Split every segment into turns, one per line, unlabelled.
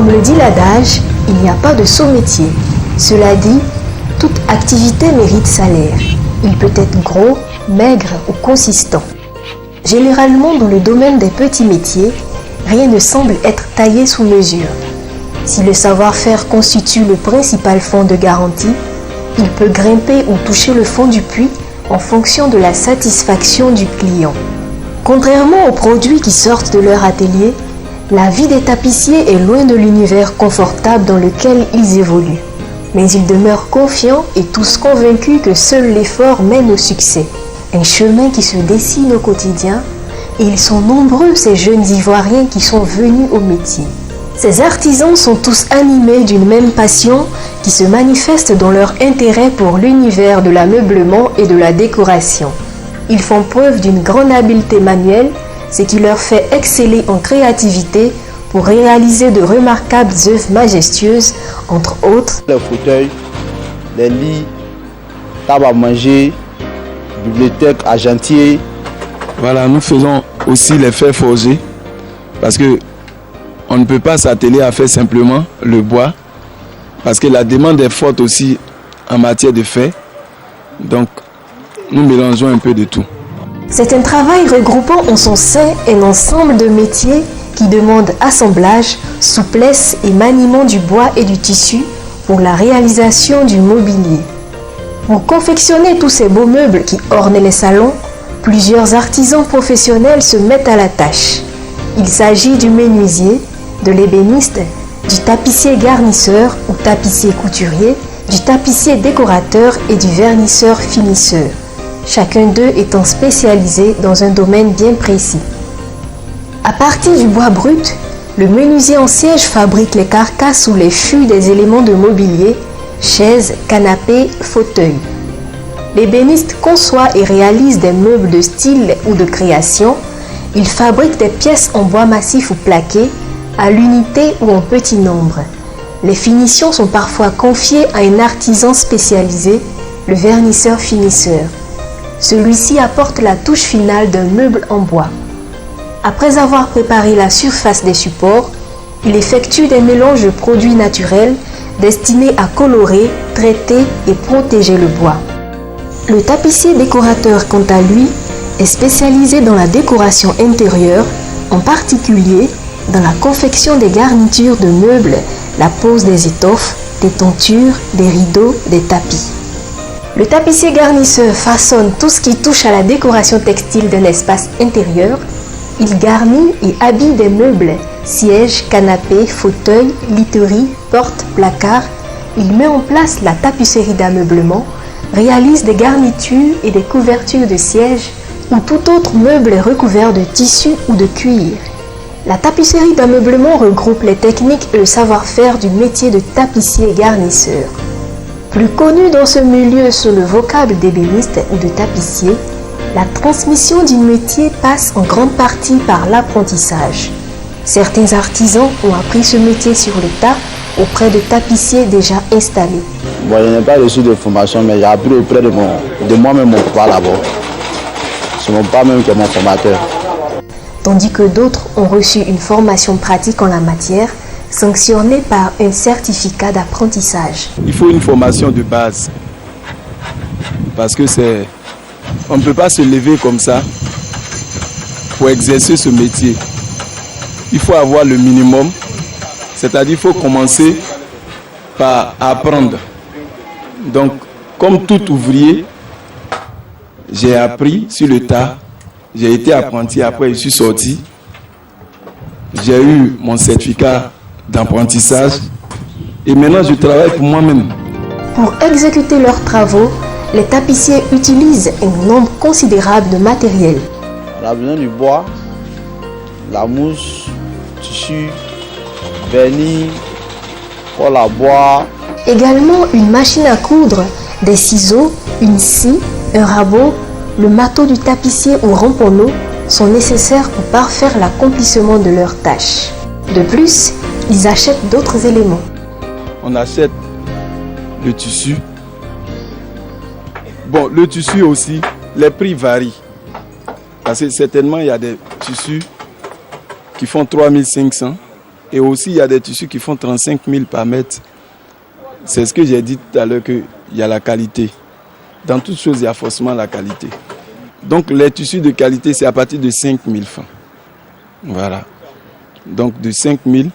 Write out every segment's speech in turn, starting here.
Comme le dit l'adage, il n'y a pas de sot métier. Cela dit, toute activité mérite salaire. Il peut être gros, maigre ou consistant. Généralement, dans le domaine des petits métiers, rien ne semble être taillé sous mesure. Si le savoir-faire constitue le principal fonds de garantie, il peut grimper ou toucher le fond du puits en fonction de la satisfaction du client. Contrairement aux produits qui sortent de leur atelier, la vie des tapissiers est loin de l'univers confortable dans lequel ils évoluent. Mais ils demeurent confiants et tous convaincus que seul l'effort mène au succès. Un chemin qui se dessine au quotidien, et ils sont nombreux ces jeunes Ivoiriens qui sont venus au métier. Ces artisans sont tous animés d'une même passion qui se manifeste dans leur intérêt pour l'univers de l'ameublement et de la décoration. Ils font preuve d'une grande habileté manuelle, ce qui leur fait exceller en créativité pour réaliser de remarquables œuvres majestueuses, entre autres
les fauteuils, les lits, table à manger, bibliothèque, argentier.
Voilà, nous faisons aussi les fers forgés parce que on ne peut pas s'atteler à faire simplement le bois parce que la demande est forte aussi en matière de fer. Donc, nous mélangeons un peu de tout.
C'est un travail regroupant en son sein un ensemble de métiers qui demandent assemblage, souplesse et maniement du bois et du tissu pour la réalisation du mobilier. Pour confectionner tous ces beaux meubles qui ornent les salons, plusieurs artisans professionnels se mettent à la tâche. Il s'agit du menuisier, de l'ébéniste, du tapissier garnisseur ou tapissier couturier, du tapissier décorateur et du vernisseur finisseur. Chacun d'eux étant spécialisé dans un domaine bien précis. À partir du bois brut, le menuisier en siège fabrique les carcasses ou les fûts des éléments de mobilier, chaises, canapés, fauteuils. L'ébéniste conçoit et réalise des meubles de style ou de création. Il fabrique des pièces en bois massif ou plaqué, à l'unité ou en petit nombre. Les finitions sont parfois confiées à un artisan spécialisé, le vernisseur finisseur. Celui-ci apporte la touche finale d'un meuble en bois. Après avoir préparé la surface des supports, il effectue des mélanges de produits naturels destinés à colorer, traiter et protéger le bois. Le tapissier décorateur, quant à lui, est spécialisé dans la décoration intérieure, en particulier dans la confection des garnitures de meubles, la pose des étoffes, des tentures, des rideaux, des tapis. Le tapissier garnisseur façonne tout ce qui touche à la décoration textile d'un espace intérieur. Il garnit et habille des meubles, sièges, canapés, fauteuils, literies, portes, placards. Il met en place la tapisserie d'ameublement, réalise des garnitures et des couvertures de sièges ou tout autre meuble recouvert de tissu ou de cuir. La tapisserie d'ameublement regroupe les techniques et le savoir-faire du métier de tapissier garnisseur. Plus connu dans ce milieu sous le vocable d'ébéniste ou de tapissier, la transmission du métier passe en grande partie par l'apprentissage. Certains artisans ont appris ce métier sur le tas auprès de tapissiers déjà installés.
Bon, je n'ai pas reçu de formation, mais j'ai appris auprès de moi-même mon papa d'abord. C'est mon papa même qui est mon formateur.
Tandis que d'autres ont reçu une formation pratique en la matière, sanctionnée par un certificat d'apprentissage.
Il faut une formation de base parce que on ne peut pas se lever comme ça pour exercer ce métier. Il faut avoir le minimum, c'est-à-dire qu'il faut commencer par apprendre. Donc, comme tout ouvrier, j'ai appris sur le tas, j'ai été apprenti, après je suis sorti. J'ai eu mon certificat d'apprentissage et maintenant je travaille pour moi-même.
Pour exécuter leurs travaux, les tapissiers utilisent un nombre considérable de matériel.
On a besoin du bois, la mousse, tissu, vernis, colle à bois.
Également une machine à coudre, des ciseaux, une scie, un rabot, le marteau du tapissier ou ramponneau sont nécessaires pour parfaire l'accomplissement de leurs tâches. De plus, ils achètent d'autres éléments.
On achète le tissu. Bon, le tissu aussi, les prix varient. Parce que certainement, il y a des tissus qui font 3500 Et aussi, il y a des tissus qui font 35 000 par mètre. C'est ce que j'ai dit tout à l'heure, qu'il y a la qualité. Dans toutes choses, il y a forcément la qualité. Donc, les tissus de qualité, c'est à partir de 5 000 francs. Voilà. Donc, de 5 000,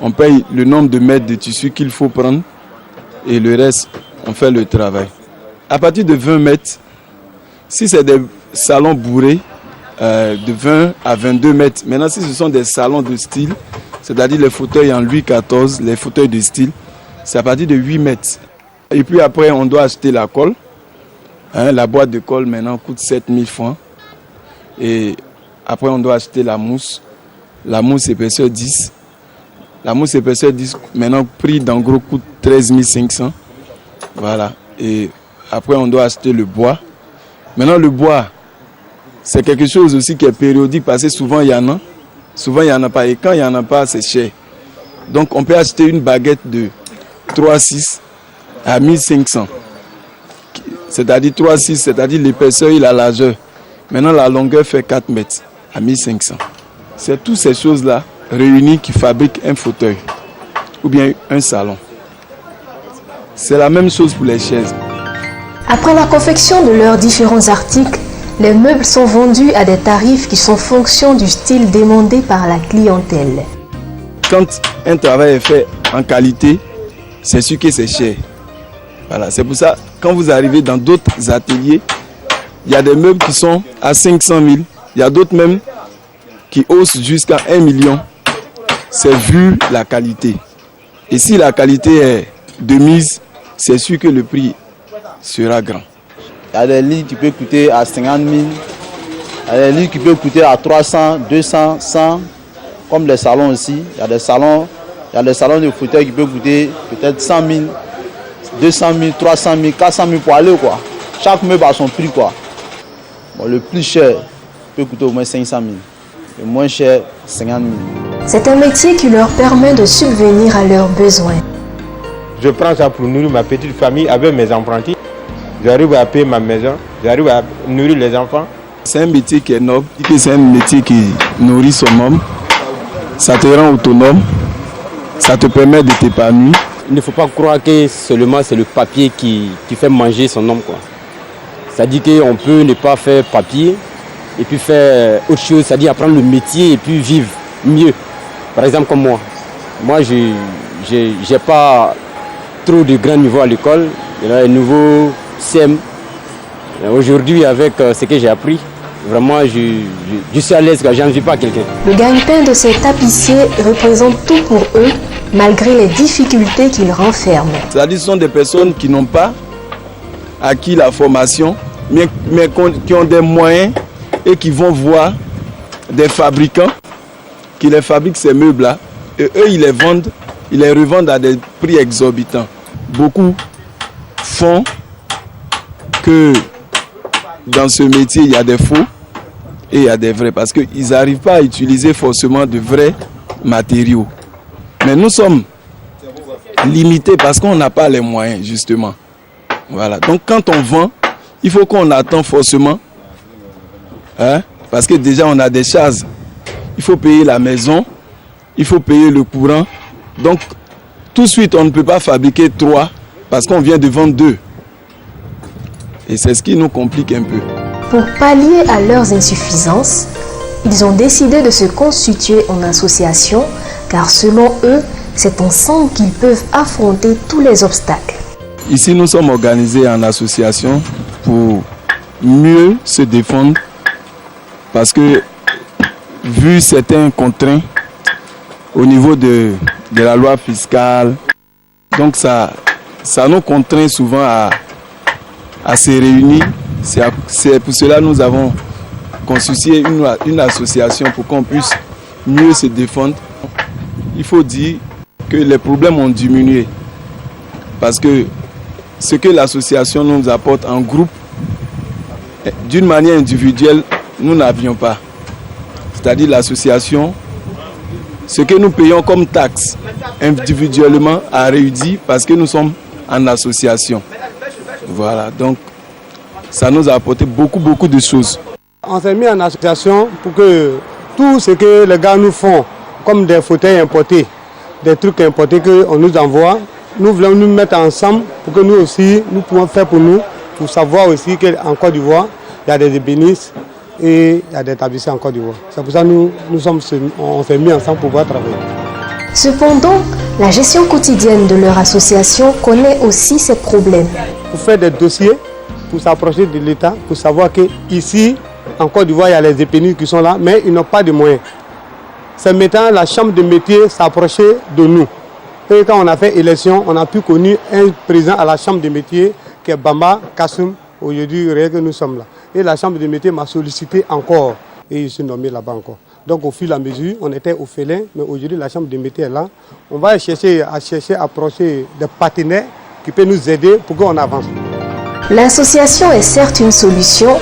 on paye le nombre de mètres de tissu qu'il faut prendre et le reste, on fait le travail. À partir de 20 mètres, si c'est des salons bourrés, de 20 à 22 mètres. Maintenant, si ce sont des salons de style, c'est-à-dire les fauteuils en Louis XIV, les fauteuils de style, c'est à partir de 8 mètres. Et puis après, on doit acheter la colle. La boîte de colle maintenant coûte 7 000 francs. Et après, on doit acheter la mousse. La mousse épaisseur 10. La mousse épaisseur 10, maintenant, prix d'en gros coûte 13 500. Voilà. Et après, on doit acheter le bois. Maintenant, le bois, c'est quelque chose aussi qui est périodique parce que souvent, il y en a. Souvent, il n'y en a pas. Et quand il n'y en a pas, c'est cher. Donc, on peut acheter une baguette de 3,6 à 1500. C'est-à-dire 3,6, c'est-à-dire l'épaisseur et la largeur. Maintenant, la longueur fait 4 mètres à 1500. C'est toutes ces choses-là réunies qui fabriquent un fauteuil ou bien un salon. C'est la même chose pour les chaises.
Après la confection de leurs différents articles, les meubles sont vendus à des tarifs qui sont fonction du style demandé par la clientèle.
Quand un travail est fait en qualité, c'est sûr que c'est cher. Voilà, c'est pour ça, quand vous arrivez dans d'autres ateliers, il y a des meubles qui sont à 500 000. Il y a d'autres même qui haussent jusqu'à 1 million. C'est vu la qualité. Et si la qualité est de mise, c'est sûr que le prix sera grand.
Il y a des lits qui peuvent coûter à 50 000. Il y a des lits qui peuvent coûter à 300, 200, 100. Comme les salons aussi. Il y a des salons de fauteuils qui peuvent coûter peut-être 100 000, 200 000, 300 000, 400 000 pour aller, quoi. Chaque meuble a son prix, quoi. Bon, le plus cher peut coûter au moins 500 000. Le moins cher, 50 000.
C'est un métier qui leur permet de subvenir à leurs besoins.
Je prends ça pour nourrir ma petite famille avec mes apprentis. J'arrive à payer ma maison, j'arrive à nourrir les enfants.
C'est un métier qui est noble, c'est un métier qui nourrit son homme. Ça te rend autonome, ça te permet de t'épanouir.
Il ne faut pas croire que seulement c'est le papier qui fait manger son homme, quoi. C'est-à-dire qu'on peut ne pas faire papier et puis faire autre chose, c'est-à-dire apprendre le métier et puis vivre mieux. Par exemple comme moi. Moi, je n'ai pas trop de grand niveau à l'école. Il y a un nouveau CM. Aujourd'hui, avec ce que j'ai appris, vraiment, je suis à l'aise, je n'envie pas quelqu'un.
Le gagne-pain de ces tapissiers représente tout pour eux, malgré les difficultés qu'ils renferment.
C'est-à-dire ce sont des personnes qui n'ont pas acquis la formation, mais qui ont des moyens et qui vont voir des fabricants qui les fabriquent ces meubles-là. Et eux, ils les revendent à des prix exorbitants. Beaucoup font que dans ce métier, il y a des faux et il y a des vrais. Parce qu'ils n'arrivent pas à utiliser forcément de vrais matériaux. Mais nous sommes limités parce qu'on n'a pas les moyens, justement. Voilà. Donc quand on vend, il faut qu'on attend forcément. Parce que déjà, on a des charges. Il faut payer la maison, il faut payer le courant. Donc, tout de suite, on ne peut pas fabriquer 3 parce qu'on vient de vendre 2. Et c'est ce qui nous complique un peu.
Pour pallier à leurs insuffisances, ils ont décidé de se constituer en association car selon eux, c'est ensemble qu'ils peuvent affronter tous les obstacles.
Ici, nous sommes organisés en association pour mieux se défendre parce que vu certains contraintes au niveau de la loi fiscale, donc ça nous contraint souvent à se réunir. C'est pour cela que nous avons constitué une association pour qu'on puisse mieux se défendre. Il faut dire que les problèmes ont diminué parce que ce que l'association nous apporte en groupe, d'une manière individuelle, nous n'avions pas. C'est-à-dire l'association, ce que nous payons comme taxe individuellement a réduit parce que nous sommes en association. Voilà, donc ça nous a apporté beaucoup de choses.
On s'est mis en association pour que tout ce que les gars nous font
comme des fauteuils importés, des trucs importés qu'on nous envoie. Nous voulons nous mettre ensemble pour que nous aussi, nous pouvons faire pour nous, pour savoir aussi qu'en Côte d'Ivoire, il y a des ébénistes et il y a des tapissiers en Côte d'Ivoire. C'est pour ça que on s'est mis ensemble pour pouvoir travailler.
Cependant, la gestion quotidienne de leur association connaît aussi ses problèmes.
Pour faire des dossiers, pour s'approcher de l'État, pour savoir qu'ici, en Côte d'Ivoire, il y a les ébénistes qui sont là, mais ils n'ont pas de moyens. C'est maintenant la chambre de métier s'approcher de nous. Et quand on a fait élection, on a pu connaître un président à la chambre de métier qui est Bamba Kassoum, aujourd'hui que nous sommes là. Et la chambre de métier m'a sollicité encore et je suis nommé là-bas encore. Donc au fil et à mesure, on était au félin, mais aujourd'hui la chambre de métier est là. On va chercher à approcher des partenaires qui peuvent nous aider pour qu'on avance.
L'association est certes une solution,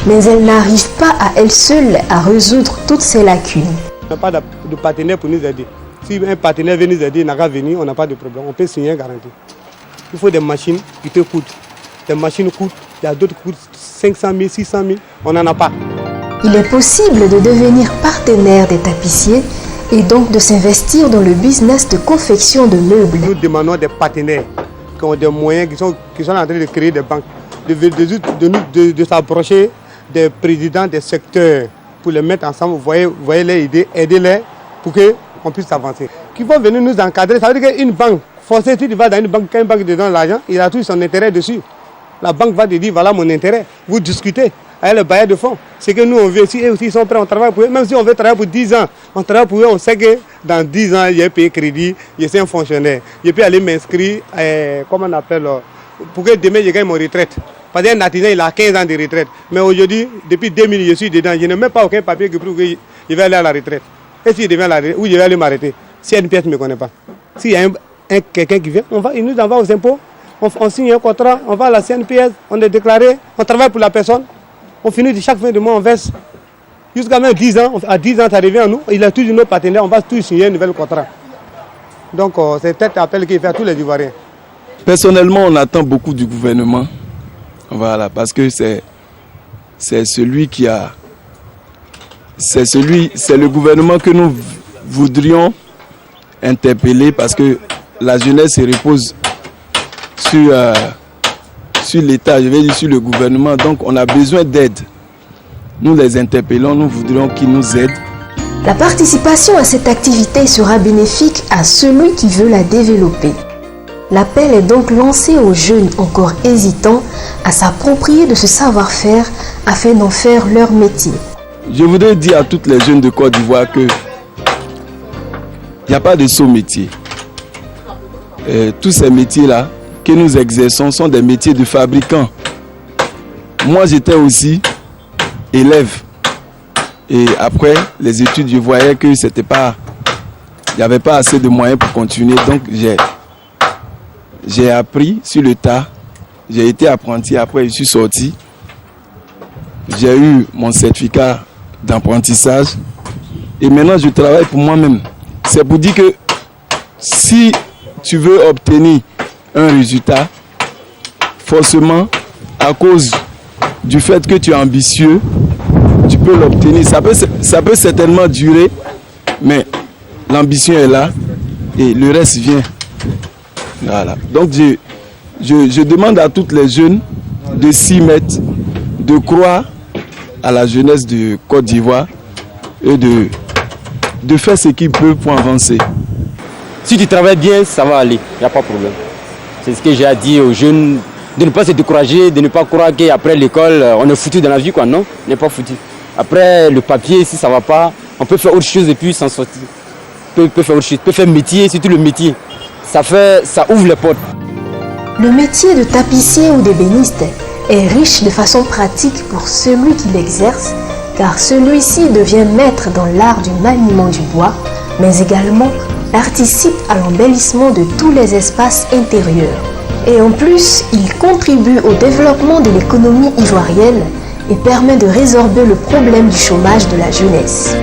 mais elle n'arrive pas à elle seule à résoudre toutes ces lacunes.
On n'a pas de partenaire pour nous aider. Si un partenaire veut nous aider, il n'a qu'à venir, on n'a pas de problème. On peut signer une garantie. Il faut des machines qui te coûtent. Des machines coûtent, il y a d'autres qui coûtent 500 000, 600 000, on n'en a pas.
Il est possible de devenir partenaire des tapissiers et donc de s'investir dans le business de confection de meubles.
Nous demandons des partenaires qui ont des moyens, qui sont en train de créer des banques, de s'approcher des présidents des secteurs pour les mettre ensemble, vous voyez les idées, aider-les pour qu'on puisse avancer. Qui vont venir nous encadrer, ça veut dire qu'une banque, forcément, si tu vas dans une banque, quand une banque te donne l'argent, il a tout son intérêt dessus. La banque va te dire, voilà mon intérêt. Vous discutez avec le bailleur de fonds. C'est que nous, on veut, si eux aussi sont prêts, on travaille pour eux. Même si on veut travailler pour 10 ans, on travaille pour eux, on sait que dans 10 ans, il y a payé crédit, je suis un fonctionnaire. Je peux aller m'inscrire, comment on appelle, pour que demain, je gagne mon retraite. Parce qu'un Natinien, il a 15 ans de retraite. Mais aujourd'hui, depuis 2000, je suis dedans. Je n'ai même pas aucun papier qui prouve que je vais aller à la retraite. Et si je deviens à la retraite, où je vais aller m'arrêter? Si une pièce ne me connaît pas. S'il y a quelqu'un qui vient, il nous envoie aux impôts. On signe un contrat, on va à la CNPS, on est déclaré, on travaille pour la personne. On finit de chaque fin de mois, on verse. Jusqu'à même 10 ans, à 10 ans, ça revient à nous. Il a toujours nos partenaires, on va tous signer un nouvel contrat. Donc c'est peut-être l'appel qu'il fait à tous les Ivoiriens.
Personnellement, on attend beaucoup du gouvernement. Voilà, parce que c'est celui qui a... C'est le gouvernement que nous voudrions interpeller parce que la jeunesse se repose sur l'État, je vais dire sur le gouvernement. Donc on a besoin d'aide. Nous les interpellons, nous voudrions qu'ils nous aident.
La participation à cette activité sera bénéfique à celui qui veut la développer. L'appel est donc lancé aux jeunes encore hésitants à s'approprier de ce savoir-faire afin d'en faire leur métier.
Je voudrais dire à toutes les jeunes de Côte d'Ivoire que il n'y a pas de sot métier. Tous ces métiers-là que nous exerçons sont des métiers de fabricants. Moi, j'étais aussi élève. Et après les études, je voyais que c'était pas, il n'y avait pas assez de moyens pour continuer. Donc, j'ai appris sur le tas. J'ai été apprenti. Après, je suis sorti. J'ai eu mon certificat d'apprentissage. Et maintenant, je travaille pour moi-même. C'est pour dire que si tu veux obtenir un résultat, forcément, à cause du fait que tu es ambitieux, tu peux l'obtenir. Ça peut certainement durer, mais l'ambition est là et le reste vient. Voilà. Donc, je demande à toutes les jeunes de s'y mettre, de croire à la jeunesse de Côte d'Ivoire et de faire ce qu'ils peuvent pour avancer.
Si tu travailles bien, ça va aller, il n'y a pas de problème. C'est ce que j'ai à dire aux jeunes, de ne pas se décourager, de ne pas croire qu'après l'école, on est foutu dans la vie, quoi. Non, on n'est pas foutu. Après, le papier, si ça ne va pas, on peut faire autre chose et puis s'en sortir. On peut faire autre chose, on peut faire métier, surtout le métier. Ça ouvre les portes.
Le métier de tapissier ou d'ébéniste est riche de façon pratique pour celui qui l'exerce, car celui-ci devient maître dans l'art du maniement du bois, mais également participe à l'embellissement de tous les espaces intérieurs. Et en plus, il contribue au développement de l'économie ivoirienne et permet de résorber le problème du chômage de la jeunesse.